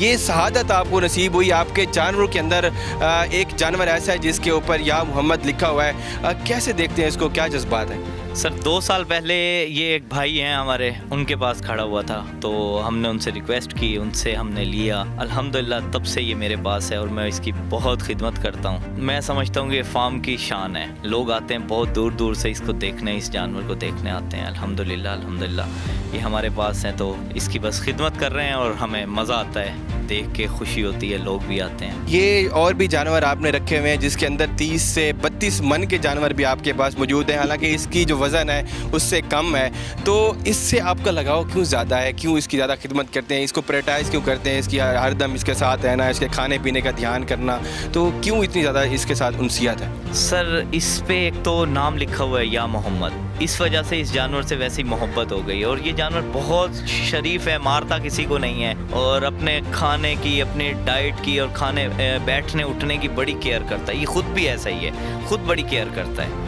یہ شہادت آپ کو نصیب ہوئی، آپ کے جانوروں کے اندر ایک جانور ایسا ہے جس کے اوپر یا محمد لکھا ہوا ہے، کیسے دیکھتے ہیں اس کو، کیا جذبات ہیں؟ سر 2 سال پہلے یہ ایک بھائی ہیں ہمارے، ان کے پاس کھڑا ہوا تھا تو ہم نے ان سے ریکویسٹ کی، ان سے ہم نے لیا، الحمدللہ تب سے یہ میرے پاس ہے اور میں اس کی بہت خدمت کرتا ہوں۔ میں سمجھتا ہوں کہ یہ فارم کی شان ہے، لوگ آتے ہیں بہت دور دور سے اس کو دیکھنے، اس جانور کو دیکھنے آتے ہیں۔ الحمدللہ یہ ہمارے پاس ہیں تو اس کی بس خدمت کر رہے ہیں اور ہمیں مزہ آتا ہے دیکھ کے، خوشی ہوتی ہے، لوگ بھی آتے ہیں۔ یہ اور بھی جانور آپ نے رکھے ہوئے ہیں جس کے اندر 30 سے 32 من کے جانور بھی آپ کے پاس موجود ہیں، حالانکہ اس کی جو وزن ہے اس سے کم ہے، تو اس سے آپ کا لگاؤ کیوں زیادہ ہے؟ کیوں اس کی زیادہ خدمت کرتے ہیں؟ اس کو پریٹائز کیوں کرتے ہیں؟ اس کی ہر دم اس کے ساتھ رہنا، اس کے کھانے پینے کا دھیان کرنا، تو کیوں اتنی زیادہ اس کے ساتھ انسیت ہے؟ سر اس پہ ایک تو نام لکھا ہوا ہے یا محمد، اس وجہ سے اس جانور سے ویسی محبت ہو گئی، اور یہ جانور بہت شریف ہے، مارتا کسی کو نہیں ہے، اور اپنے کھانے کی، اپنی ڈائٹ کی اور کھانے بیٹھنے اٹھنے کی بڑی کیئر کرتا ہے۔ یہ خود بھی ایسا ہی ہے، خود بڑی کیئر کرتا ہے۔